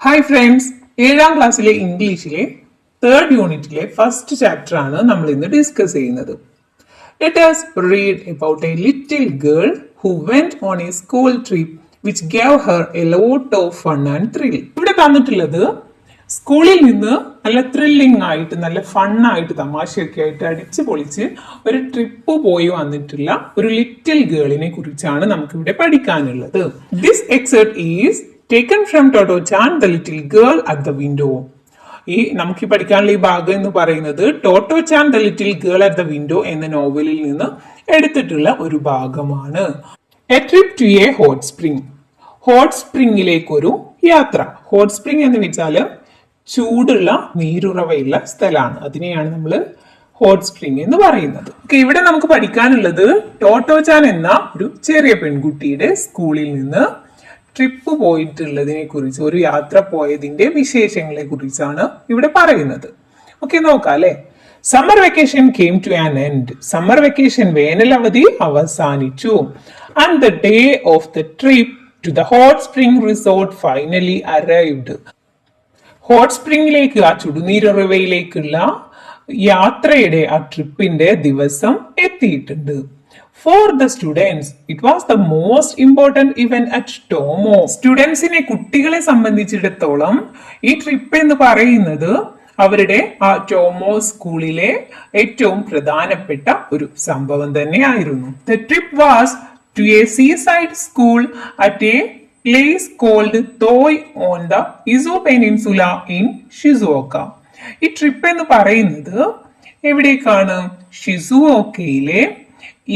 Hi friends, 7ാം ക്ലാസ്സിലെ ഇംഗ്ലീഷിലെ 3rd യൂണിറ്റിലെ ഫസ്റ്റ് ചാപ്റ്റർ ആണ് നമ്മൾ ഇന്ന് ഡിസ്കസ് ചെയ്യുന്നത്. Let us read about a little girl who went on a school trip which gave her a lot of fun and thrill. ഇവിടെ തന്നിട്ടുള്ളത് സ്കൂളിൽ നിന്ന് നല്ല ത്രില്ലിംഗ് ആയിട്ട് നല്ല ഫണ്ണായിട്ട് തമാശയൊക്കെ ആയിട്ട് അടിച്ചു പൊളിച്ച് ഒരു ട്രിപ്പ് പോയി വന്നിട്ടുള്ള ഒരു ലിറ്റിൽ ഗേളിനെ കുറിച്ചാണ് നമുക്കിവിടെ പഠിക്കാനുള്ളത്. This exert is taken from Toto Chan, The Little Girl at the Window. ഈ നമുക്ക് പഠിക്കാനുള്ള ഈ ഭാഗം എന്ന് പറയുന്നത് Totto Chan the little girl at the window എന്ന നോവലിൽ നിന്ന് എടുത്തിട്ടുള്ള ഒരു ഭാഗമാണ്. A trip to a hot spring. Hot സ്പ്രിംഗിലേക്കൊരു യാത്ര. ഹോട്ട് സ്പ്രിംഗ് എന്ന് വെച്ചാല് ചൂടുള്ള നീരുറവയുള്ള സ്ഥലമാണ്. അതിനെയാണ് നമ്മൾ ഹോട്ട് സ്പ്രിംഗ് എന്ന് പറയുന്നത്. ഇവിടെ നമുക്ക് പഠിക്കാനുള്ളത് ടോട്ടോ ചാൻ എന്ന ഒരു ചെറിയ പെൺകുട്ടിയുടെ സ്കൂളിൽ നിന്ന് ട്രിപ്പ് പോയിട്ടുള്ളതിനെ കുറിച്ച്, ഒരു യാത്ര പോയതിന്റെ വിശേഷങ്ങളെ കുറിച്ചാണ് ഇവിടെ പറയുന്നത്. ഓക്കെ, നോക്കാം അല്ലെ. Summer vacation came to an end. Summer vacation വേനൽ അവധി അവസാനിച്ചു. And the day of the trip to the hot spring resort finally arrived. Hot സ്പ്രിംഗിലേക്ക്, ആ ചുടുനീരുറവയിലേക്കുള്ള യാത്രയുടെ ആ ട്രിപ്പിന്റെ ദിവസം എത്തിയിട്ടുണ്ട്. For the students, it was the most important event at Tomo. സ്റ്റുഡൻസിനെ, കുട്ടികളെ സംബന്ധിച്ചിടത്തോളം ഈ ട്രിപ്പ് എന്ന് പറയുന്നത് അവരുടെ ആ ടോമോ സ്കൂളിലെ ഏറ്റവും പ്രധാനപ്പെട്ട ഒരു സംഭവം തന്നെയായിരുന്നു. The trip was to a seaside school at a place called Toi on the Izu Peninsula in Shizuoka. ഈ ട്രിപ്പ് എന്ന് പറയുന്നത് എവിടേക്കാണ്? ഷിസുഓക്കയിലെ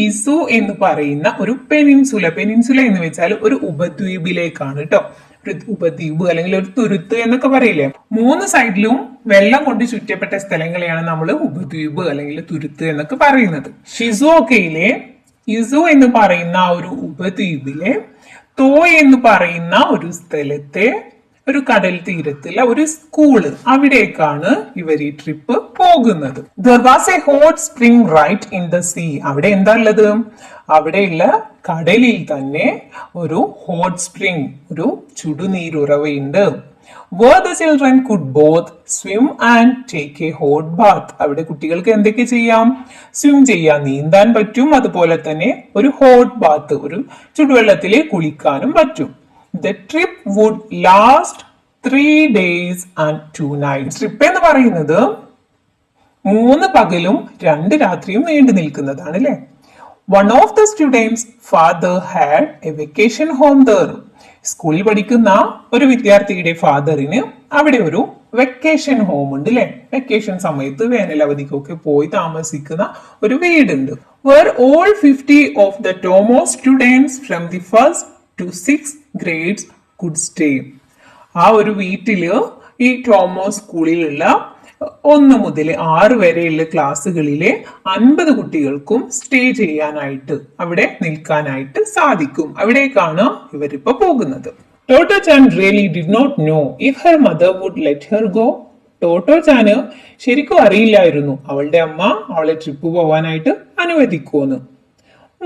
ഇസു എന്ന് പറയുന്ന ഒരു പെനിൻസുല. പെനിൻസുല എന്ന് വെച്ചാൽ ഒരു ഉപദ്വീപിലേക്കാണ് കേട്ടോ. ഒരു ഉപദ്വീപ് അല്ലെങ്കിൽ ഒരു തുരുത്ത് എന്നൊക്കെ പറയില്ലേ. 3 സൈഡിലും വെള്ളം കൊണ്ട് ചുറ്റപ്പെട്ട സ്ഥലങ്ങളെയാണ് നമ്മൾ ഉപദ്വീപ് അല്ലെങ്കിൽ തുരുത്ത് എന്നൊക്കെ പറയുന്നത്. ഷിസുഓക്കയിലെ ഇസു എന്ന് പറയുന്ന ഒരു ഉപദ്വീപിലെ തോയ് എന്ന് പറയുന്ന ഒരു സ്ഥലത്തെ ഒരു കടൽ തീരത്തുള്ള ഒരു സ്കൂള്, അവിടേക്കാണ് ഇവർ ഈ ട്രിപ്പ് പോകുന്നത്. There was a hot spring right in the sea. അവിടെ എന്താ ഉള്ളത്? അവിടെയുള്ള കടലിൽ തന്നെ ഒരു ഹോട്ട് സ്പ്രിംഗ്, ഒരു ചുടുനീരുറവയുണ്ട്. Where the children could both swim and take a hot bath. അവിടെ കുട്ടികൾക്ക് എന്തൊക്കെ ചെയ്യാം? സ്വിം ചെയ്യാം, നീന്താൻ പറ്റും. അതുപോലെ തന്നെ ഒരു ഹോട്ട് ബാത്ത്, ഒരു ചുടുവെള്ളത്തിൽ കുളിക്കാനും പറ്റും. The trip would last 3 days and 2 nights. Trip എന്ന് പറയുന്നത് 3 പകലും 2 രാത്രിയും നീണ്ടു നിൽക്കുന്നതാണ് അല്ലെ. One of the students' father had a vacation home there. സ്കൂളിൽ പഠിക്കുന്ന ഒരു വിദ്യാർത്ഥിയുടെ ഫാദറിന് അവിടെ ഒരു വെക്കേഷൻ ഹോം ഉണ്ട് അല്ലെ. വെക്കേഷൻ സമയത്ത് വേനൽ അവധിക്കൊക്കെ പോയി താമസിക്കുന്ന ഒരു വീടുണ്ട്. Where all 50 of the Tomo students from the 1st to 6th grades could stay. ആ ഒരു വീട്ടില് ഈ ടോമോ സ്കൂളിലുള്ള 1 മുതൽ 6 വരെയുള്ള ക്ലാസ്സുകളിലെ 50 കുട്ടികൾക്കും സ്റ്റേ ചെയ്യാനായിട്ട്, അവിടെ നിൽക്കാനായിട്ട് സാധിക്കും. അവിടേക്കാണ് ഇവരിപ്പോ പോകുന്നത്. Totto Chan really did not know if her mother would let her go. Totto ചാന് ശരിക്കും അറിയില്ലായിരുന്നു അവളുടെ അമ്മ അവളെ ട്രിപ്പ് പോവാനായിട്ട് അനുവദിക്കുമെന്ന്.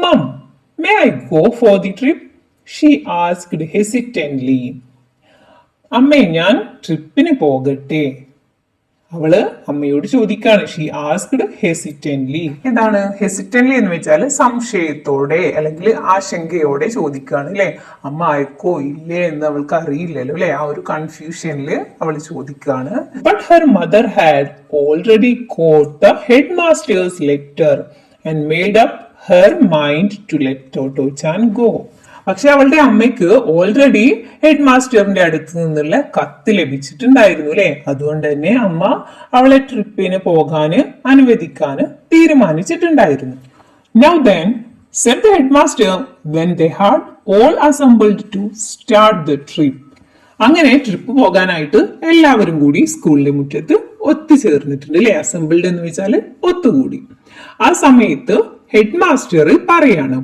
Hmm, may I go for the trip? She asked hesitantly. അമ്മേ, ഞാൻ ട്രിപ്പിന് പോകട്ടെ? അവള് അമ്മയോട് ചോദിക്കാണ്. She asked hesitantly. എന്താണ് ഹെസിറ്റന്റ്ലി എന്ന് വെച്ചാൽ സംശയത്തോടെ അല്ലെങ്കിൽ ആശങ്കയോടെ ചോദിക്കാണ് അല്ലെ. അമ്മ അയക്കോ ഇല്ലേ എന്ന് അവൾക്ക് അറിയില്ലല്ലോ അല്ലെ. ആ ഒരു കൺഫ്യൂഷനിൽ അവൾ ചോദിക്കാണ്. But her mother had already got the headmaster's letter and made up her mind to let Totto chan go. പക്ഷെ അവളുടെ അമ്മയ്ക്ക് ഓൾറെഡി ഹെഡ് മാസ്റ്ററിന്റെ അടുത്ത് നിന്നുള്ള കത്ത് ലഭിച്ചിട്ടുണ്ടായിരുന്നു അല്ലെ. അതുകൊണ്ട് തന്നെ അമ്മ അവളെ ട്രിപ്പിന് പോകാന് അനുവദിക്കാന് തീരുമാനിച്ചിട്ടുണ്ടായിരുന്നു. Now then, said the headmaster when they had all assembled to start the trip. അങ്ങനെ ട്രിപ്പ് പോകാനായിട്ട് എല്ലാവരും കൂടി സ്കൂളിലെ മുറ്റത്ത് ഒത്തുചേർന്നിട്ടുണ്ട് അല്ലെ. അസംബിൾഡ് എന്ന് വെച്ചാല് ഒത്തുകൂടി. ആ സമയത്ത് ഹെഡ് മാസ്റ്റർ പറയാണ്,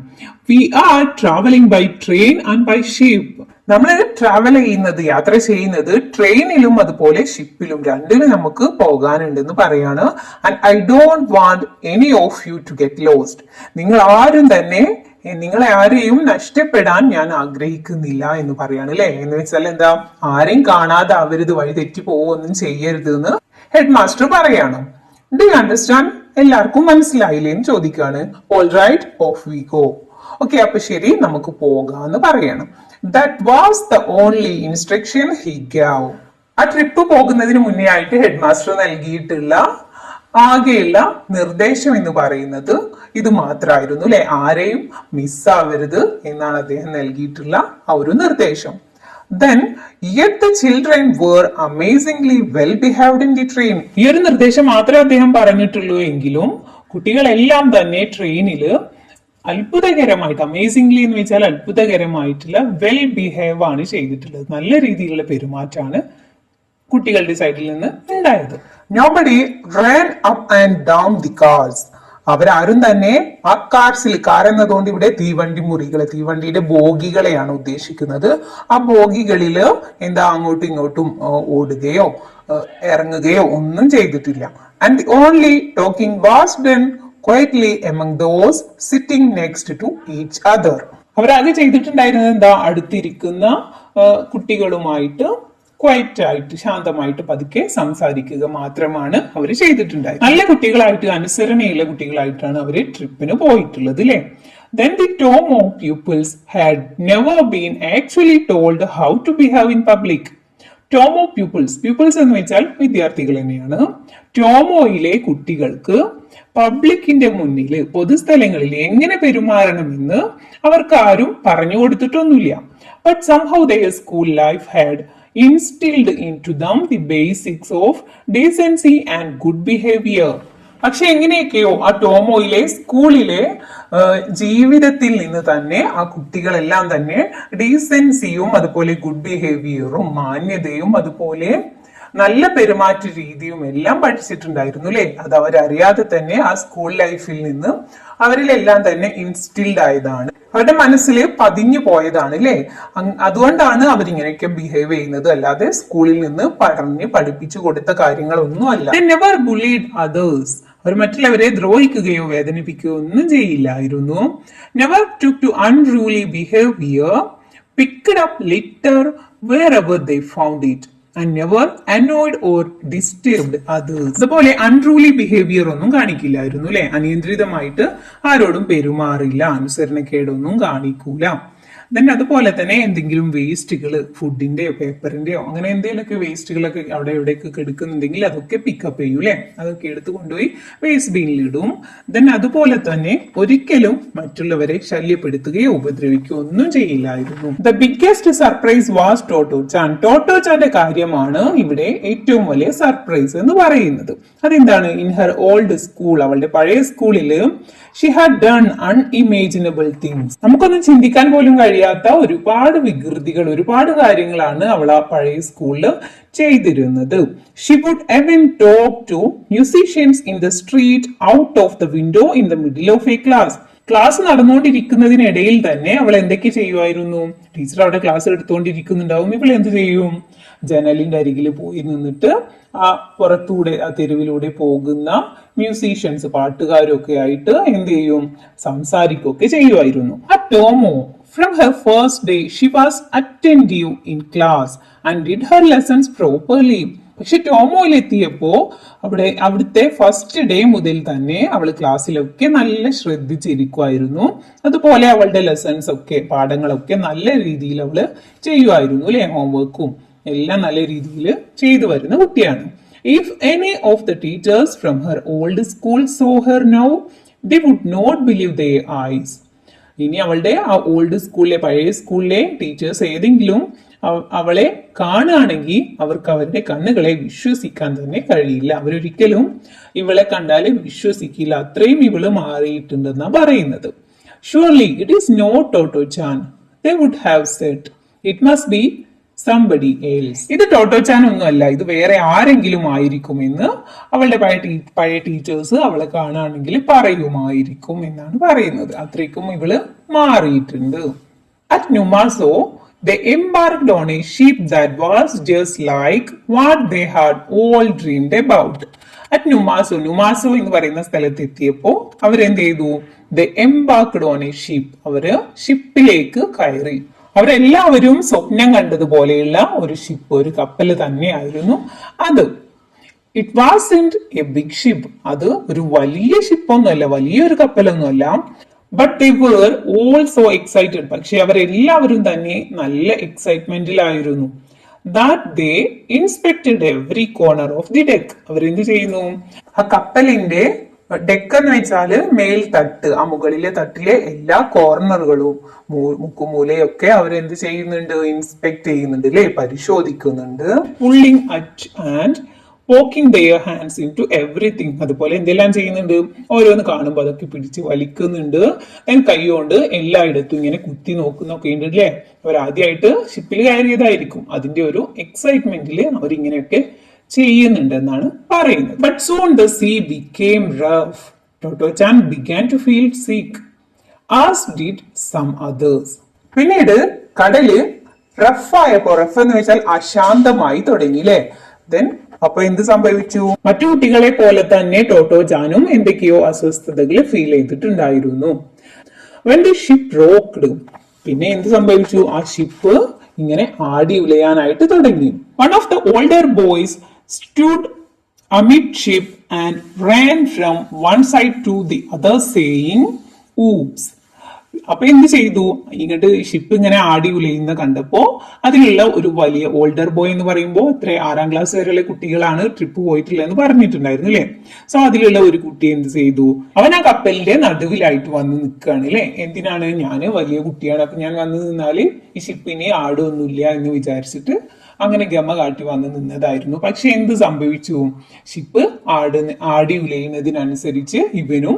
we are travelling by train and by ship. നമ്മൾ ട്രാവൽ ചെയ്യുന്നത്, യാത്ര ചെയ്യുന്നത് ട്രെയിനിലും അതുപോലെ ഷിപ്പിലും, രണ്ടിലും നമുക്ക് പോകാനുണ്ടെന്ന് പറയാണ്. And I don't want any of you to get lost. നിങ്ങൾ ആരും തന്നെ നിങ്ങളെ ആരെയും നഷ്ടപ്പെടാൻ ഞാൻ ആഗ്രഹിക്കുന്നില്ല എന്ന് പറയാണ് അല്ലെ. എന്ന് വെച്ചാൽ എന്താ, ആരെയും കാണാതെ അവരിത് വഴി തെറ്റി പോവൊന്നും ചെയ്യരുത് എന്ന് ഹെഡ് മാസ്റ്റർ പറയാണ്. Do you understand? എല്ലാവർക്കും മനസ്സിലായില്ലേ എന്ന് ചോദിക്കാണ്. All right, off we go. Okay, അപ്പൊ ശരി, നമുക്ക് പോകാന്ന് പറയണം. That was the only instruction he gave. ആ ട്രിപ്പ് പോകുന്നതിന് മുന്നേ ആയിട്ട് ഹെഡ് മാസ്റ്റർ നൽകിയിട്ടുള്ള ആകെയുള്ള നിർദ്ദേശം എന്ന് പറയുന്നത് ഇത് മാത്രമായിരുന്നു അല്ലെ. ആരെയും മിസ്സാവരുത് എന്നാണ് അദ്ദേഹം നൽകിയിട്ടുള്ള ആ ഒരു നിർദ്ദേശം. Then, yet the children were amazingly well behaved in the train. ഈ ഒരു നിർദ്ദേശം മാത്രമേ അദ്ദേഹം പറഞ്ഞിട്ടുള്ളൂ എങ്കിലും കുട്ടികളെല്ലാം തന്നെ ട്രെയിനിൽ അത്ഭുതകരമായിട്ട്, അമേസിംഗ്ലി എന്ന് വെച്ചാൽ അത്ഭുതകരമായിട്ടുള്ള വെൽ ബിഹേവ് ആണ് ചെയ്തിട്ടുള്ളത്. നല്ല രീതിയിലുള്ള പെരുമാറ്റമാണ് കുട്ടികളുടെ സൈഡിൽ നിന്ന് ഉണ്ടായത്. Nobody ran up and down the cars. അവരാരും തന്നെ ആ കാർസിൽ, കാർ എന്നതുകൊണ്ട് ഇവിടെ തീവണ്ടി മുറികളെ, തീവണ്ടിയുടെ ബോഗികളെയാണ് ഉദ്ദേശിക്കുന്നത്. ആ ബോഗികളില് എന്താ അങ്ങോട്ടും ഇങ്ങോട്ടും ഓടുകയോ ഇറങ്ങുകയോ ഒന്നും ചെയ്തിട്ടില്ല. And the only talking was done quietly among those sitting next to each other. അവരാകെ ചെയ്തിട്ടുണ്ടായിരുന്നത് എന്താ, അടുത്തിരിക്കുന്ന കുട്ടികളുമായിട്ട് ക്വയറ്റ് ആയിട്ട്, ശാന്തമായിട്ട് പതുക്കെ സംസാരിക്കുക മാത്രമാണ് അവർ ചെയ്തിട്ടുണ്ടായത്. നല്ല കുട്ടികളായിട്ട്, അനുസരണയുള്ള കുട്ടികളായിട്ടാണ് അവര് ട്രിപ്പിന് പോയിട്ടുള്ളത് അല്ലെ. Then the Tomo pupils had never been actually told how to behave in public. Tomo pupils എന്ന് വെച്ചാൽ വിദ്യാർത്ഥികൾ തന്നെയാണ്. ടോമോയിലെ കുട്ടികൾക്ക് പബ്ലിക്കിന്റെ മുന്നിൽ, പൊതുസ്ഥലങ്ങളിൽ എങ്ങനെ പെരുമാറണമെന്ന് അവർക്ക് ആരും പറഞ്ഞു കൊടുത്തിട്ടൊന്നുമില്ല. But somehow their school life had instilled into them the basics of decency and good behavior. പക്ഷെ എങ്ങനെയൊക്കെയോ ആ ടോമോയിലെ സ്കൂളിലെ ജീവിതത്തിൽ നിന്ന് തന്നെ ആ കുട്ടികളെല്ലാം തന്നെ ഡീസൻസിയും അതുപോലെ ഗുഡ് ബിഹേവിയറും മാന്യതയും അതുപോലെ നല്ല പെരുമാറ്റ രീതിയും എല്ലാം പഠിച്ചിട്ടുണ്ടായിരുന്നു അല്ലെ. അത് അവരറിയാതെ തന്നെ ആ സ്കൂൾ ലൈഫിൽ നിന്ന് അവരിലെല്ലാം തന്നെ ഇൻസ്റ്റിൽഡ് ആയതാണ്, അവരുടെ മനസ്സിൽ പതിഞ്ഞു പോയതാണ് അല്ലെ. അതുകൊണ്ടാണ് അവരിങ്ങനെയൊക്കെ ബിഹേവ് ചെയ്യുന്നത്, അല്ലാതെ സ്കൂളിൽ നിന്ന് പഠിപ്പിച്ചു കൊടുത്ത കാര്യങ്ങളൊന്നും അല്ല. They never bullied others. അവർ മറ്റുള്ളവരെ ദ്രോഹിക്കുകയോ വേദനിപ്പിക്കുകയോ ഒന്നും ചെയ്യില്ലായിരുന്നു. Never took to unruly behavior, picked up litter wherever they found it, and never annoyed or disturbed others. അതുപോലെ അൺറൂലി ബിഹേവിയർ ഒന്നും കാണിക്കില്ലായിരുന്നു അല്ലെ. അനിയന്ത്രിതമായിട്ട് ആരോടും പെരുമാറില്ല, അനുസരണക്കേടൊന്നും കാണിക്കൂല. ദെൻ അതുപോലെ തന്നെ എന്തെങ്കിലും വേസ്റ്റുകൾ, ഫുഡിന്റെയോ പേപ്പറിന്റെയോ അങ്ങനെ എന്തെങ്കിലുമൊക്കെ വേസ്റ്റുകളൊക്കെ അവിടെ എവിടെയൊക്കെ എടുക്കുന്നുണ്ടെങ്കിൽ അതൊക്കെ പിക്കപ്പ് ചെയ്യൂ അല്ലെ. അതൊക്കെ എടുത്തു കൊണ്ടുപോയി വേസ്റ്റ് ബീനിൽ ഇടും. ദെൻ അതുപോലെ തന്നെ ഒരിക്കലും മറ്റുള്ളവരെ ശല്യപ്പെടുത്തുകയോ ഉപദ്രവിക്കുകയോ ഒന്നും ചെയ്യില്ലായിരുന്നു. ദ ബിഗ്ഗസ്റ്റ് സർപ്രൈസ് വാസ് ടോട്ടോ ചാൻ. ടോട്ടോ ചാന്റെ കാര്യമാണ് ഇവിടെ ഏറ്റവും വലിയ സർപ്രൈസ് എന്ന് പറയുന്നത്. അതെന്താണ്? ഇൻ ഹർ ഓൾഡ് സ്കൂൾ, അവളുടെ പഴയ സ്കൂളില് ഷി ഹാഡ് ഡൺ അൺഇമേജിനബിൾ തിങ്സ്. നമുക്കൊന്നും ചിന്തിക്കാൻ പോലും കഴിയാത്ത ഒരുപാട് വികൃതികൾ, ഒരുപാട് കാര്യങ്ങളാണ് അവൾ ആ പഴയ സ്കൂളിൽ ചെയ്തിരുന്നത്. She would even talk to musicians in the street out of the window in the middle of a class. Class നടന്നുകൊണ്ടിരിക്കുന്നതിനിടയിൽ തന്നെ അവൾ എന്തൊക്കെ ചെയ്യുമായിരുന്നു? ടീച്ചർ അവിടെ ക്ലാസ് എടുത്തുകൊണ്ടിരിക്കുന്നുണ്ടാവും, ഇവൾ എന്ത് ചെയ്യും? ജനലിന്റെ അരികിൽ പോയി നിന്നിട്ട് ആ പുറത്തൂടെ, ആ തെരുവിലൂടെ പോകുന്ന മ്യൂസീഷ്യൻസ്, പാട്ടുകാരും ഒക്കെ ആയിട്ട് എന്ത് ചെയ്യും? സംസാരിക്കുകയൊക്കെ ചെയ്യുമായിരുന്നു. ആ tomo from her first day she was attentive in class and did her lessons properly. പക്ഷെ ടോമോയിലെത്തിയപ്പോ അവിടുത്തെ ഫസ്റ്റ് ഡേ മുതൽ തന്നെ അവൾ ക്ലാസ്സിലൊക്കെ നല്ല ശ്രദ്ധിച്ചിരിക്കുമായിരുന്നു. അതുപോലെ അവളുടെ ലെസൺസ് ഒക്കെ, പാഠങ്ങളൊക്കെ നല്ല രീതിയിൽ അവള് ചെയ്യുമായിരുന്നു അല്ലെ. ഹോംവർക്കും എല്ലാം നല്ല രീതിയിൽ ചെയ്തു വരുന്ന കുട്ടിയാണ്. If any of the teachers from her old school saw her now, they would not believe their eyes. ഇനി അവളുടെ ആ ഓൾഡ് സ്കൂളിലെ, പഴയ സ്കൂളിലെ ടീച്ചേഴ്സ് ഏതെങ്കിലും അവളെ കാണുകയാണെങ്കിൽ അവർക്ക് അവരുടെ കണ്ണുകളെ വിശ്വസിക്കാൻ തന്നെ കഴിയില്ല. അവരൊരിക്കലും ഇവളെ കണ്ടാൽ വിശ്വസിക്കില്ല, അത്രയും ഇവള് മാറിയിട്ടുണ്ടെന്നാ പറയുന്നത്. Surely it is not Totto chan, they would have said. It must be somebody else. ഇത് ടോട്ടോ ചാൻ ഒന്നുമല്ല, ഇത് വേറെ ആരെങ്കിലും ആയിരിക്കുമെന്ന് അവളുടെ പഴയ ടീച്ചേഴ്സ് അവളെ കാണുകയാണെങ്കിൽ പറയുമായിരിക്കും എന്നാണ് പറയുന്നത്. അത്രയ്ക്കും ഇവള് മാറിയിട്ടുണ്ട്. At Numaso, They embarked on a ship that was just like what they had all dreamed about. At Numaso, Numaso എന്ന് പറയുന്ന സ്ഥലത്ത് എത്തിയപ്പോ അവരെന്ത് ചെയ്തു? They embarked on a ship. അവര് ഷിപ്പിലേക്ക് കയറി. അവരെല്ലാവരും സ്വപ്നം കണ്ടതുപോലെയുള്ള ഒരു ഷിപ്പ്, ഒരു കപ്പല് തന്നെയായിരുന്നു അത്. It wasn't a big ship. അത് ഒരു വലിയ ഷിപ്പൊന്നുമല്ല, വലിയൊരു കപ്പലൊന്നുമല്ല. But they were all so excited. പക്ഷെ അവരെല്ലാവരും തന്നെ നല്ല എക്സൈറ്റ്മെന്റിലായിരുന്നു. That they inspected every corner of the deck. അവരെന്ത് ചെയ്യുന്നു? ആ കപ്പലിന്റെ ഡെക്ക് എന്ന് വെച്ചാല് മേൽത്തട്ട്, ആ മുകളിലെ തട്ടിലെ എല്ലാ കോർണറുകളും മുക്കുമൂലയൊക്കെ അവരെന്ത് ചെയ്യുന്നുണ്ട്? ഇൻസ്പെക്ട് ചെയ്യുന്നുണ്ട് അല്ലെ, പരിശോധിക്കുന്നുണ്ട്. Pulling at and poking their hands into everything. അതുപോലെ എന്തെല്ലാം ചെയ്യുന്നുണ്ട്? ഓരോന്ന് കാണുമ്പോൾ അതൊക്കെ പിടിച്ച് വലിക്കുന്നുണ്ട്. കൈ കൊണ്ട് എല്ലായിടത്തും ഇങ്ങനെ കുത്തി നോക്കുന്നൊക്കെ ഉണ്ട് അല്ലേ. അവരാദ്യമായിട്ട് ഷിപ്പിൽ കയറിയതായിരിക്കും, അതിന്റെ ഒരു എക്സൈറ്റ്മെന്റില് അവരിങ്ങനെയൊക്കെ ചെയ്യുന്നുണ്ടെന്നാണ് പറയുന്നത്. But soon the sea became rough. Totto chan began to feel sick, as did some others. പിന്നീട് കടല് റഫായപ്പോ, റഫ് എന്ന് വെച്ചാൽ അശാന്തമായി തുടങ്ങി അല്ലെ. ദെൻ അപ്പൊ എന്ത് സംഭവിച്ചു? മറ്റു കുട്ടികളെ പോലെ തന്നെ ടോട്ടോ ജാനും എന്തൊക്കെയോ അസ്വസ്ഥതകൾ ഫീൽ ചെയ്തിട്ടുണ്ടായിരുന്നു. വെൻ ദി ഷിപ്പ് റോക്ക്ഡ്, പിന്നെ എന്ത് സംഭവിച്ചു? ആ ഷിപ്പ് ഇങ്ങനെ ആടി ഉലയാനായിട്ട് തുടങ്ങി. One of the older boys stood amidship and ran from one side to the other saying, "Oops." അപ്പൊ എന്ത് ചെയ്തു? ഇങ്ങോട്ട് ഷിപ്പ് ഇങ്ങനെ ആടി ഉലയുന്ന കണ്ടപ്പോ അതിലുള്ള ഒരു വലിയ ഓൾഡർ ബോയ് എന്ന് പറയുമ്പോൾ ഇത്ര 6ാം ക്ലാസ് വരെയുള്ള കുട്ടികളാണ് ട്രിപ്പ് പോയിട്ടുള്ളതെന്ന് പറഞ്ഞിട്ടുണ്ടായിരുന്നു അല്ലെ. സോ അതിലുള്ള ഒരു കുട്ടി എന്ത് ചെയ്തു? അവൻ ആ കപ്പലിന്റെ നടുവിലായിട്ട് വന്ന് നിൽക്കുകയാണ് അല്ലെ. എന്തിനാണ്? ഞാന് വലിയ കുട്ടിയാണ്, അപ്പൊ ഞാൻ വന്ന് നിന്നാല് ഈ ഷിപ്പിന് ആടൊന്നുമില്ല എന്ന് വിചാരിച്ചിട്ട് അങ്ങനെ ഗമ കാട്ടി വന്ന് നിന്നതായിരുന്നു. പക്ഷെ എന്ത് സംഭവിച്ചു? ഷിപ്പ് ആടി ഉലയുന്നതിനനുസരിച്ച് ഇവനും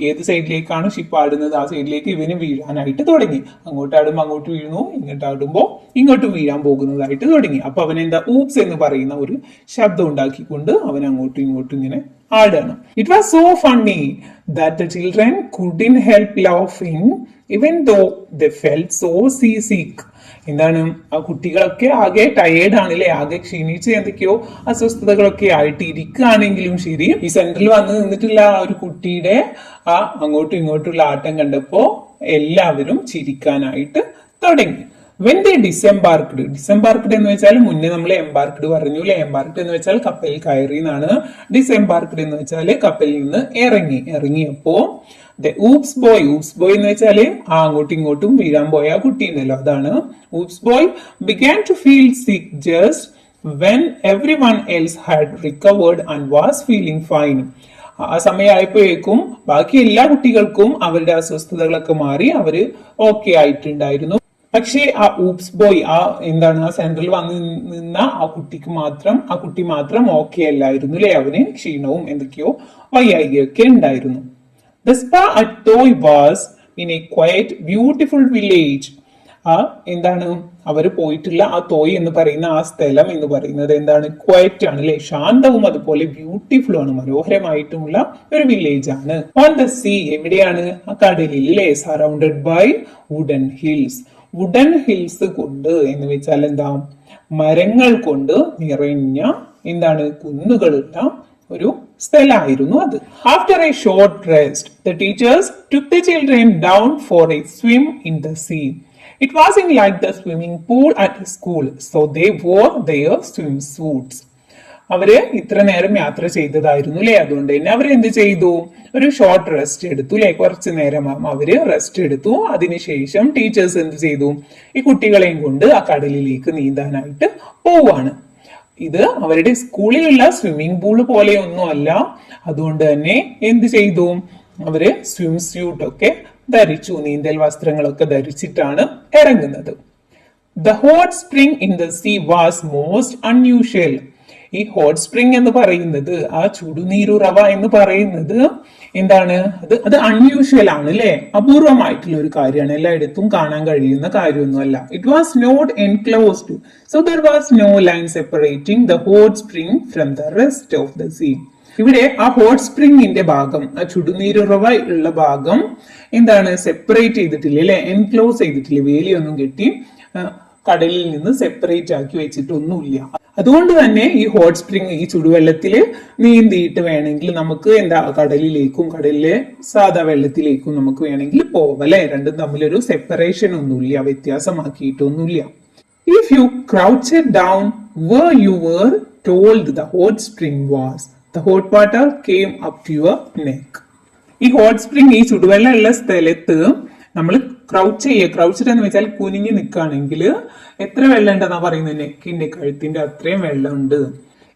ഏത് സൈഡിലേക്കാണ് ഷിപ്പ് ആടുന്നത് ആ സൈഡിലേക്ക് ഇവനും വീഴാനായിട്ട് തുടങ്ങി. അങ്ങോട്ടാടുമ്പോ അങ്ങോട്ട് വീഴുന്നു, ഇങ്ങോട്ടാടുമ്പോ ഇങ്ങോട്ട് വീഴാൻ പോകുന്നതായിട്ട് തുടങ്ങി. അപ്പൊ അവൻ എന്താ ഊപ്സ് എന്ന് പറയുന്ന ഒരു ശബ്ദം ഉണ്ടാക്കിക്കൊണ്ട് അവൻ അങ്ങോട്ടും ഇങ്ങോട്ടും ഇങ്ങനെ ആടാണ്. It was so funny that the children couldn't help laughing even though they felt so seasick. എന്താണ്? ആ കുട്ടികളൊക്കെ ആകെ ടയേർഡ് ആണല്ലേ, ആകെ ക്ഷീണിച്ച് എന്തൊക്കെയോ അസ്വസ്ഥതകളൊക്കെ ആയിട്ട് ഇരിക്കുകയാണെങ്കിലും ശരി, ഈ സെന്ററിൽ വന്ന് നിന്നിട്ടുള്ള ആ ഒരു കുട്ടിയുടെ ആ അങ്ങോട്ടും ഇങ്ങോട്ടുള്ള ആട്ടം കണ്ടപ്പോ എല്ലാവരും ചിരിക്കാനായിട്ട് തുടങ്ങി. വെൻ ദേ ഡിസെംബാർക്ക്ഡ്, ഡിസെംബാർക്ക്ഡ് എന്ന് വെച്ചാൽ മുന്നേ നമ്മൾ എംബാർക്ക്ഡ് പറഞ്ഞു അല്ലെ. എംബാർക്ക്ഡ് എന്ന് വെച്ചാൽ കപ്പലിൽ കയറി എന്നാണ്. ഡിസെംബാർക്ക്ഡ് എന്ന് വെച്ചാൽ കപ്പലിൽ നിന്ന് ഇറങ്ങിയപ്പോ ഊപ്സ് ബോയ് എന്ന് വെച്ചാല് അങ്ങോട്ടും ഇങ്ങോട്ടും വീഴാൻ പോയ കുട്ടി ഉണ്ടല്ലോ, അതാണ്. Oops boy began to feel sick just when everyone else had recovered and was feeling fine. ആ സമയമായപ്പോഴേക്കും ബാക്കി എല്ലാ കുട്ടികൾക്കും അവരുടെ അസ്വസ്ഥതകളൊക്കെ മാറി അവര് ഓക്കെ ആയിട്ടുണ്ടായിരുന്നു. പക്ഷേ ആ ഊപ്സ് ബോയ്, ആ സെന്ററിൽ വന്ന് നിന്ന ആ കുട്ടി മാത്രം ഓക്കെ അല്ലായിരുന്നു അല്ലെ. അവന് ക്ഷീണവും എന്തൊക്കെയോ വയ്യായികയൊക്കെ ഉണ്ടായിരുന്നു. The spa at Toy was in a quiet, beautiful village. അവര് പോയിട്ടുള്ള ആ തോയ് എന്ന് പറയുന്ന ആ സ്ഥലം എന്ന് പറയുന്നത് എന്താണ്? ക്വയറ്റ് ആണ് അല്ലെ, ശാന്തവും അതുപോലെ ബ്യൂട്ടിഫുൾ ആണ്, മനോഹരമായിട്ടുള്ള ഒരു വില്ലേജ് ആണ്. ഓൺ ദ സീ, എവിടെയാണ്? ആ കടലിൽ അല്ലെ. Surrounded by wooden hills. Wooden hills കൊണ്ട് എന്ന് വെച്ചാൽ എന്താ? മരങ്ങൾ കൊണ്ട് നിറഞ്ഞ കുന്നുകളുള്ള ഒരു സ്ഥലമായിരുന്നു അത്. After a short rest the teachers took the children down for a swim in the sea. It wasn't like the swimming pool at school, so they wore their swimsuits. അവര് ഇത്ര നേരം യാത്ര ചെയ്തതായിരുന്നു അല്ലെ, അതുകൊണ്ട് തന്നെ അവരെന്ത് ചെയ്തു? ഒരു ഷോർട്ട് റെസ്റ്റ് എടുത്തു അല്ലെ. കുറച്ചു നേരം അവര് റെസ്റ്റ് എടുത്തു. അതിനുശേഷം ടീച്ചേഴ്സ് എന്ത് ചെയ്തു? ഈ കുട്ടികളെയും കൊണ്ട് ആ കടലിലേക്ക് നീന്താനായിട്ട് പോവാണ്. ഇത് അവരുടെ സ്കൂളിലുള്ള സ്വിമ്മിംഗ് പൂള് പോലെയൊന്നും അല്ല. അതുകൊണ്ട് തന്നെ എന്ത് ചെയ്തു? അവര് സ്വിം സ്യൂട്ട് ഒക്കെ ധരിച്ചു, നീന്തൽ വസ്ത്രങ്ങളൊക്കെ ധരിച്ചിട്ടാണ് ഇറങ്ങുന്നത്. The hot spring in the see was most unusual. ഈ ഹോട്ട് സ്പ്രിംഗ് എന്ന് പറയുന്നത്, ആ ചുടുനീരുറവ എന്ന് പറയുന്നത് അത് അൺയൂഷ്വൽ ആണ് അല്ലെ, അപൂർവമായിട്ടുള്ള ഒരു കാര്യമാണ്, എല്ലായിടത്തും കാണാൻ കഴിയുന്ന കാര്യമൊന്നുമല്ല. It was not enclosed, so there was no line separating the hot spring from the rest of the sea. ഇവിടെ ആ ഹോട്ട് സ്പ്രിംഗിന്റെ ഭാഗം, ആ ചുടുനീരുറവ ഉള്ള ഭാഗം സെപ്പറേറ്റ് ചെയ്തിട്ടില്ല അല്ലെ, എൻക്ലോസ് ചെയ്തിട്ടില്ല, വേലിയൊന്നും കെട്ടി കടലിൽ നിന്ന് സെപ്പറേറ്റ് ആക്കി വെച്ചിട്ടൊന്നുമില്ല. അതുകൊണ്ട് തന്നെ ഈ ഹോട്ട് സ്പ്രിംഗ് ഈ ചുടുവെള്ളത്തിൽ നീന്തിയിട്ട് വേണമെങ്കിൽ നമുക്ക് എന്താ കടലിലേക്കും കടലിലെ സാധാ വെള്ളത്തിലേക്കും നമുക്ക് വേണമെങ്കിൽ പോവല്ലേ. രണ്ടും തമ്മിലൊരു സെപ്പറേഷൻ ഒന്നുമില്ല, വ്യത്യാസമാക്കിയിട്ടൊന്നുമില്ല. If you crouched down where you were told the hot spring was, the hot water came up to your neck. ഈ ഹോട്ട് സ്പ്രിംഗ് ഈ ചുടുവെള്ളം ഉള്ള സ്ഥലത്ത് നമ്മൾ ക്രൗച്ച്ഡ് എന്ന് വെച്ചാൽ കുനിഞ്ഞു നിൽക്കുകയാണെങ്കിൽ എത്ര വെള്ളം ഉണ്ടെന്നാ പറയുന്നത്? നെക്കിന്റെ കഴുത്തിന്റെ അത്രയും വെള്ളമുണ്ട്.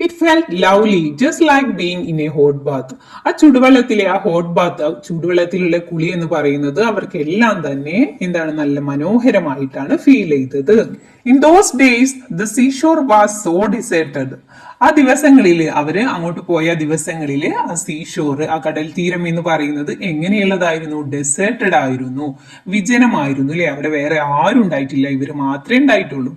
It felt lovely just like being in a hot bath. ആ ചുടുവെള്ളത്തിലെ ആ ഹോട്ട് ബാത്ത്, ചുടുവെള്ളത്തിലുള്ള കുളി എന്ന് പറയുന്നത് അവർക്കെല്ലാം തന്നെ എന്താണ് നല്ല മനോഹരമായിട്ടാണ് ഫീൽ ചെയ്തത്. In those days the seashore was so ഡിസേർട്ടഡ്. ആ ദിവസങ്ങളിൽ അവര് അങ്ങോട്ട് പോയ ദിവസങ്ങളിൽ ആ സീഷോർ, ആ കടൽ തീരം എന്ന് പറയുന്നത് എങ്ങനെയുള്ളതായിരുന്നു? ഡെസേർട്ടഡ് ആയിരുന്നു, വിജനമായിരുന്നു അല്ലെ. അവിടെ വേറെ ആരും ഉണ്ടായിട്ടില്ല, ഇവര് മാത്രമേ ഉണ്ടായിട്ടുള്ളൂ.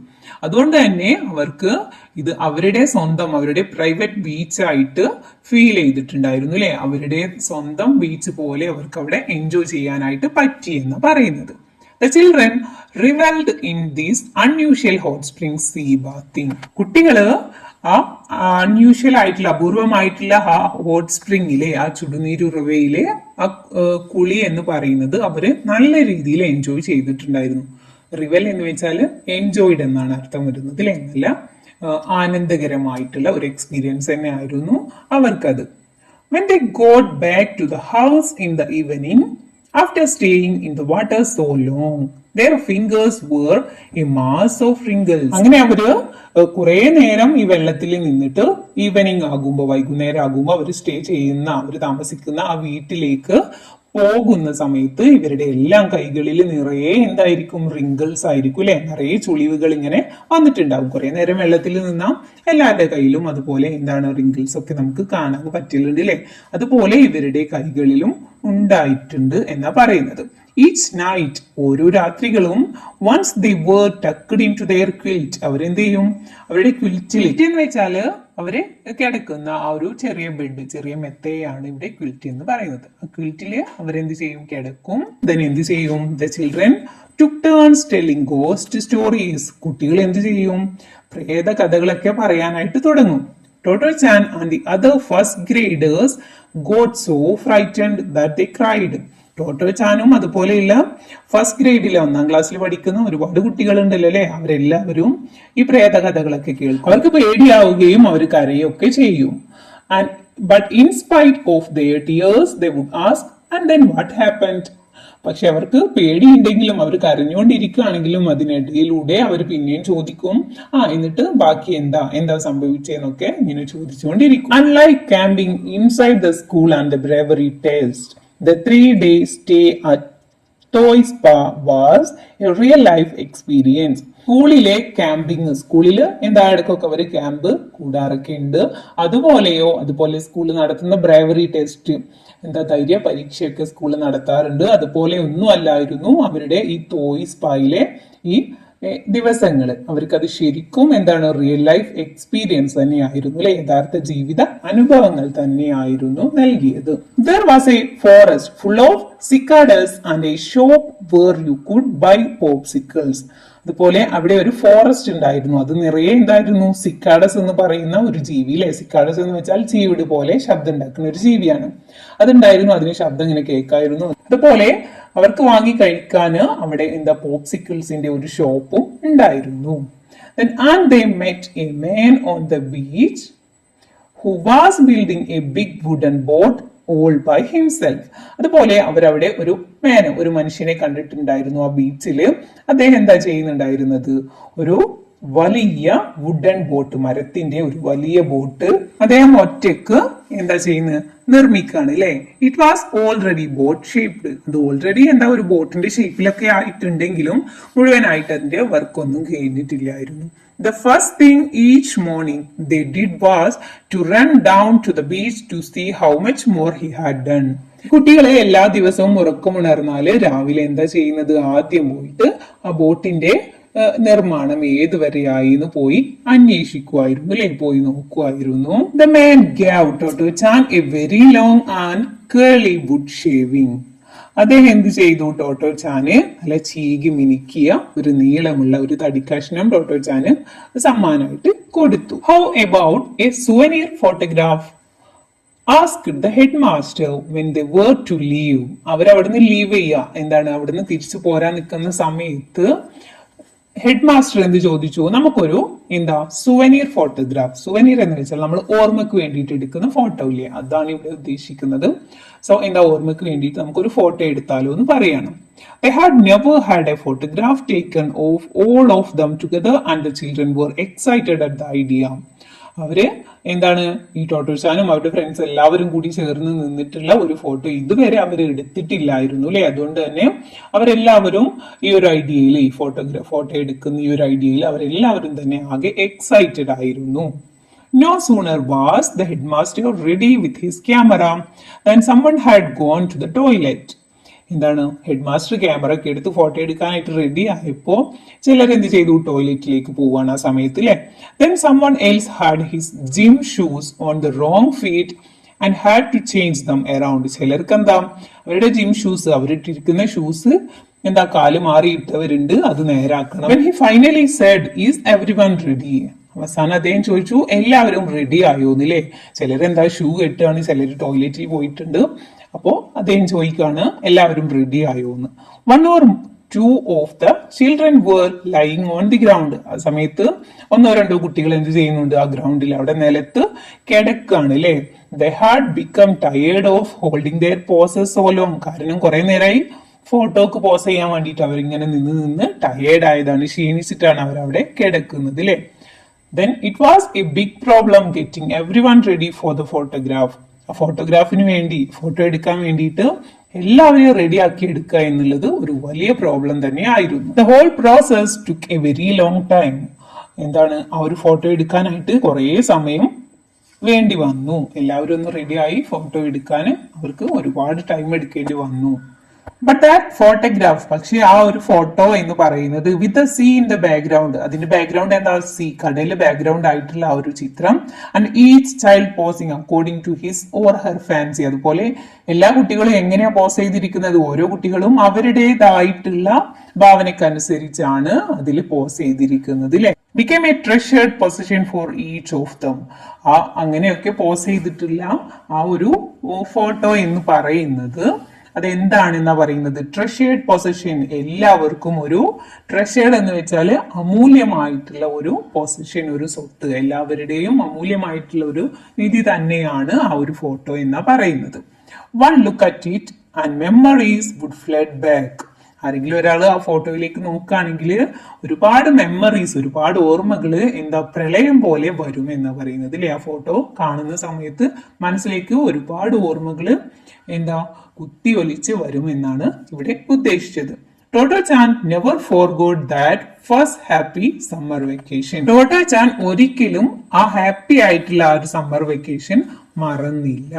അതുകൊണ്ട് തന്നെ അവർക്ക് ഇത് അവരുടെ സ്വന്തം, അവരുടെ പ്രൈവറ്റ് ബീച്ചായിട്ട് ഫീൽ ചെയ്തിട്ടുണ്ടായിരുന്നു അല്ലെ. അവരുടെ സ്വന്തം ബീച്ച് പോലെ അവർക്ക് അവിടെ എൻജോയ് ചെയ്യാനായിട്ട് പറ്റി എന്ന് പറയുന്നത്. The children reveled in this unusual hot spring sea bathing. കുട്ടികള് ആ അൺയൂഷ്വൽ ആയിട്ടുള്ള, അപൂർവമായിട്ടുള്ള ആ ഹോട്ട് സ്പ്രിംഗിലെ, ആ ചുടുനീരുറവയിലെ ആ കുളി എന്ന് പറയുന്നത് അവര് നല്ല രീതിയിൽ എൻജോയ് ചെയ്തിട്ടുണ്ടായിരുന്നു. റിവൽ എന്ന് വെച്ചാൽ എൻജോയ്ഡ് എന്നാണ് അർത്ഥം വരുന്നത് അല്ലെ. നല്ല ആനന്ദകരമായിട്ടുള്ള ഒരു എക്സ്പീരിയൻസ് തന്നെ ആയിരുന്നു അവർക്കത്. When they got back to the house in the evening, after staying in the water so long, their fingers were a mass of wrinkles. അങ്ങനെ അവര് കുറെ നേരം ഈ വെള്ളത്തിൽ നിന്നിട്ട് ഈവനിങ് ആകുമ്പോ, വൈകുന്നേരം ആകുമ്പോ അവർ സ്റ്റേ ചെയ്യുന്ന, അവർ താമസിക്കുന്ന ആ വീട്ടിലേക്ക് പോകുന്ന സമയത്ത് ഇവരുടെ എല്ലാം കൈകളിൽ നിറയെ എന്തായിരിക്കും? റിങ്കിൾസ് ആയിരിക്കും അല്ലെ. നിറയെ ചുളിവുകൾ ഇങ്ങനെ വന്നിട്ടുണ്ടാവും. കുറെ നേരം വെള്ളത്തിൽ നിന്നാൽ എല്ലാവരുടെ കയ്യിലും അതുപോലെ എന്താണ് റിങ്കിൾസ് ഒക്കെ നമുക്ക് കാണാൻ പറ്റുന്നുണ്ട് അല്ലെ. അതുപോലെ ഇവരുടെ കൈകളിലും ഉണ്ടായിട്ടുണ്ട് എന്നാ പറയുന്നത്. ഈച്ച് നൈറ്റ്, ഓരോ രാത്രികളും, once they were tucked into their quilt, അവരെന്ത് ചെയ്യും? അവരുടെ ക്വിൽറ്റിൽ എന്ന് വെച്ചാല് അവര് കിടക്കുന്ന ആ ഒരു ചെറിയ ബെഡ്, ചെറിയ മെത്തയാണ് ഇവിടെ ക്വിൽറ്റ് എന്ന് പറയുന്നത്. ആ ക്വിൽറ്റില് അവരെന്ത് ചെയ്യും? കിടക്കും. ദെൻ എന്ത് ചെയ്യും? The children took turns telling ghost stories. കുട്ടികൾ എന്ത് ചെയ്യും? പ്രേത കഥകളൊക്കെ പറയാനായിട്ട് തുടങ്ങും. Toto Chan and the other first graders got so frightened that they cried. ടോട്ടോ ചാനും അതുപോലെയുള്ള ഫസ്റ്റ് ഗ്രേഡിലെ 1ാം ക്ലാസ്സിൽ പഠിക്കുന്ന ഒരുപാട് കുട്ടികളുണ്ടല്ലോ അല്ലെ. അവരെല്ലാവരും ഈ പ്രേത കഥകളൊക്കെ കേൾക്കും. അവർക്ക് പേടിയാവുകയും അവർ കരയൊക്കെ ചെയ്യും. But in spite of their tears, they would ask, and then what happened? പക്ഷെ അവർക്ക് പേടിയുണ്ടെങ്കിലും, അവർ കരഞ്ഞുകൊണ്ടിരിക്കുകയാണെങ്കിലും അതിനിടയിലൂടെ അവർ പിന്നെയും ചോദിക്കും, എന്നിട്ട് ബാക്കി എന്താ സംഭവിച്ചെന്നൊക്കെ ഇങ്ങനെ ചോദിച്ചുകൊണ്ടിരിക്കും. Unlike camping inside the school and the bravery test, the 3-day stay at Toy Spa was a real life experience. സ്കൂളിലെ camping, സ്കൂളില് എന്താ ഇടയ്ക്കൊക്കെ അവര് ക്യാമ്പ് കൂടാറൊക്കെ ഉണ്ട്. അതുപോലെ സ്കൂളിൽ നടത്തുന്ന ബ്രേവറി ടെസ്റ്റ്, എന്താ ധൈര്യ പരീക്ഷയൊക്കെ സ്കൂളിൽ നടത്താറുണ്ട്. അതുപോലെ ഒന്നും അല്ലായിരുന്നു അവരുടെ ഈ ടോയ് സ്പായിലെ ഈ ദിവസങ്ങള്. അവർക്കത് ശരിക്കും എന്താണ്? റിയൽ ലൈഫ് എക്സ്പീരിയൻസ് തന്നെയായിരുന്നു അല്ലെ. യഥാർത്ഥ ജീവിത അനുഭവങ്ങൾ തന്നെയായിരുന്നു നൽകിയത്. There was a forest full of cicadas and a shop where you could buy popsicles. അതുപോലെ അവിടെ ഒരു ഫോറസ്റ്റ് ഉണ്ടായിരുന്നു. അത് നിറയെ എന്തായിരുന്നു? സിക്കാഡസ് എന്ന് പറയുന്ന ഒരു ജീവി അല്ലെ. സിക്കാഡസ് എന്ന് വെച്ചാൽ ചീവിട് പോലെ ശബ്ദം ഉണ്ടാക്കുന്ന ഒരു ജീവിയാണ്. അതുണ്ടായിരുന്നു. അതിന് ശബ്ദം ഇങ്ങനെ കേൾക്കായിരുന്നു. അതുപോലെ അവർക്ക് വാങ്ങി കഴിക്കാന് അവിടെ എന്താ പോപ്സിക്കിൾസിന്റെ ഒരു ഷോപ്പും ഉണ്ടായിരുന്നു. And they met a man on the beach who was building a big wooden boat all by himself. അതുപോലെ അവരവിടെ ഒരു മനുഷ്യനെ കണ്ടിട്ടുണ്ടായിരുന്നു ആ ബീച്ചില്. അദ്ദേഹം എന്താ ചെയ്യുന്നുണ്ടായിരുന്നത്? ഒരു വലിയ വുഡൻ ബോട്ട്, മരത്തിന്റെ ഒരു വലിയ ബോട്ട് അദ്ദേഹം ഒറ്റക്ക് എന്താ ചെയ്യുന്നത്? നിർമ്മിക്കാണ് അല്ലെ. It was already boat shaped. അത് ഓൾറെഡി എന്താ ഒരു ബോട്ടിന്റെ ഷേപ്പിലൊക്കെ ആയിട്ടുണ്ടെങ്കിലും മുഴുവനായിട്ട് അതിന്റെ വർക്കൊന്നും കഴിഞ്ഞിട്ടില്ലായിരുന്നു. The first thing each morning they did was to run down to the beach to see how much more he had done. കുട്ടികളെ എല്ലാ ദിവസവും ഉറക്കമുണർന്നാല് രാവിലെ എന്താ ചെയ്യുന്നത്? ആദ്യം പോയിട്ട് ആ ബോട്ടിന്റെ നിർമ്മാണം ഏതുവരെയായി എന്ന് പോയി അന്വേഷിക്കുമായിരുന്നു അല്ലെ, പോയി നോക്കുമായിരുന്നു. The man gave Toto Chan a very long and curly wood shaving. അദ്ദേഹം എന്ത് ചെയ്തു? ടോട്ടോ ചാന് നല്ല ചീകി മിനുക്കിയ ഒരു നീളമുള്ള ഒരു തടിക്കഷ്ണം ടോട്ടോ ചാന് സമ്മാനമായിട്ട് കൊടുത്തു. How about a souvenir photograph asked the head master when they were to leave. അവരവിടുന്ന് ലീവ് ചെയ്യുക, എന്താണ് അവിടുന്ന് തിരിച്ചു പോരാൻ നിൽക്കുന്ന സമയത്ത് ഹെഡ് മാസ്റ്റർ എന്ത് ചോദിച്ചു? നമുക്കൊരു എന്താ സുവനീർ ഫോട്ടോഗ്രാഫ്. സുവനീർ എന്ന് വെച്ചാൽ നമ്മൾ ഓർമ്മക്ക് വേണ്ടിയിട്ട് എടുക്കുന്ന ഫോട്ടോ ഇല്ലേ, അതാണ് ഇവിടെ ഉദ്ദേശിക്കുന്നത്. സോ എന്താ ഓർമ്മക്ക് വേണ്ടിയിട്ട് നമുക്കൊരു ഫോട്ടോ എടുത്താലോ എന്ന് പറയണം. They had never had a photograph taken of all of them together and the children were excited at the idea. അവര് എന്താണ് ഈ ടോട്ടോച്ചാനും അവരുടെ ഫ്രണ്ട്സ് എല്ലാവരും കൂടി ചേർന്ന് നിന്നിട്ടുള്ള ഒരു ഫോട്ടോ ഇതുവരെ അവർ എടുത്തിട്ടില്ലായിരുന്നു അല്ലെ. അതുകൊണ്ട് തന്നെ അവരെല്ലാവരും ഈ ഒരു ഐഡിയയിൽ, ഈ ഫോട്ടോ എടുക്കുന്ന ഈ ഒരു ഐഡിയയിൽ അവരെല്ലാവരും തന്നെ ആകെ എക്സൈറ്റഡ് ആയിരുന്നു. No sooner was the headmaster ready with his camera than someone had gone to the toilet. എന്താണ് ഹെഡ് മാസ്റ്റർ ക്യാമറ ഒക്കെ എടുത്ത് ഫോട്ടോ എടുക്കാനായിട്ട് റെഡി ആയപ്പോ ചിലർ എന്ത് ചെയ്തു? ടോയ്ലറ്റിലേക്ക് പോവാണ് ആ സമയത്ത് അല്ലെ. Then someone else had his gym shoes on the wrong feet and had to change them around. ചിലർക്ക് എന്താ അവരുടെ ജിം ഷൂസ്, അവരിട്ടിരിക്കുന്ന ഷൂസ് എന്താ കാല് മാറിയിട്ടവരുണ്ട്, അത് നേരാക്കണം. When he finally said, "Is everyone ready?" അവസാനം അദ്ദേഹം ചോദിച്ചു, എല്ലാവരും റെഡി ആയോന്നില്ലേ? ചിലരെന്താ ഷൂ കെട്ടാണ്, ചിലർ ടോയ്ലറ്റിൽ പോയിട്ടുണ്ട്. അപ്പോ അദ്ദേഹം ചോദിക്കാണ് എല്ലാവരും ready ആയോന്ന്. 1 or 2 of the children were lying on the ground. ആ സമയത്ത് 1 or 2 കുട്ടികൾ എന്ത് ചെയ്യുന്നുണ്ട്? ആ ഗ്രൗണ്ടിൽ അവിടെ നിലത്ത് കിടക്കാണ് അല്ലെ. They had become tired of holding their poses so long. കാരണം കുറെ നേരമായി ഫോട്ടോക്ക് പോസ് ചെയ്യാൻ വേണ്ടിയിട്ട് അവരിങ്ങനെ നിന്ന് ടയേർഡ് ആയതാണ്, ക്ഷീണിച്ചിട്ടാണ് അവരവിടെ കിടക്കുന്നത് അല്ലെ. Then it was a big problem getting everyone ready for the photograph. ആ ഫോട്ടോഗ്രാഫിന് വേണ്ടി, ഫോട്ടോ എടുക്കാൻ വേണ്ടിയിട്ട് എല്ലാവരെയും റെഡി ആക്കി എടുക്കുക എന്നുള്ളത് ഒരു വലിയ പ്രോബ്ലം തന്നെ ആയിരുന്നു. The whole process took a very long time. എന്താണ് ആ ഒരു ഫോട്ടോ എടുക്കാനായിട്ട് കുറേ സമയം വേണ്ടി വന്നു. എല്ലാവരും ഒന്ന് റെഡിയായി ഫോട്ടോ എടുക്കാൻ അവർക്ക് ഒരുപാട് ടൈം എടുക്കേണ്ടി വന്നു. ബട്ട് ദാറ്റ് ഫോട്ടോഗ്രാഫ്, പക്ഷെ ആ ഒരു ഫോട്ടോ എന്ന് പറയുന്നത് with a sea in the background, അതിന്റെ ബാക്ക്ഗ്രൗണ്ട് എന്താ? സീ, കടലിലെ ബാക്ക്ഗ്രൗണ്ട് ആയിട്ടുള്ള ആ ഒരു ചിത്രം. And each child posing according to his or her fancy. അതുപോലെ എല്ലാ കുട്ടികളും എങ്ങനെയാ പോസ് ചെയ്തിരിക്കുന്നത്? ഓരോ കുട്ടികളും അവരുടേതായിട്ടുള്ള ഭാവനക്കനുസരിച്ചാണ് അതിൽ പോസ് ചെയ്തിരിക്കുന്നത് അല്ലെ. became a treasured possession for each of them. ആ അങ്ങനെയൊക്കെ പോസ് ചെയ്തിട്ടുള്ള ആ ഒരു ഫോട്ടോ എന്ന് പറയുന്നത് അതെന്താണെന്നാ പറയുന്നത്? Treasured possession. എല്ലാവർക്കും ഒരു ട്രഷേർഡ് എന്ന് വെച്ചാൽ അമൂല്യമായിട്ടുള്ള ഒരു പൊസഷൻ, ഒരു സ്വത്ത്, എല്ലാവരുടെയും അമൂല്യമായിട്ടുള്ള ഒരു നിധി തന്നെയാണ് ആ ഒരു ഫോട്ടോ എന്നാ പറയുന്നത്. One look at it and memories would flood back. ആരെങ്കിലും ഒരാൾ ആ ഫോട്ടോയിലേക്ക് നോക്കുകയാണെങ്കിൽ ഒരുപാട് മെമ്മറീസ്, ഒരുപാട് ഓർമ്മകൾ എന്താ പ്രളയം പോലെ വരും എന്നാ പറയുന്നത് അല്ലെ. ആ ഫോട്ടോ കാണുന്ന സമയത്ത് മനസ്സിലേക്ക് ഒരുപാട് ഓർമ്മകൾ എന്താ കുത്തിയൊലിച്ച് വരും എന്നാണ് ഇവിടെ ഉദ്ദേശിച്ചത്. Totto Chan never forgot that first happy summer vacation. Totto Chan ഒരിക്കലും ആ ഹാപ്പി ആയിട്ടുള്ള ആ ഒരു സമ്മർ വെക്കേഷൻ മറന്നില്ല.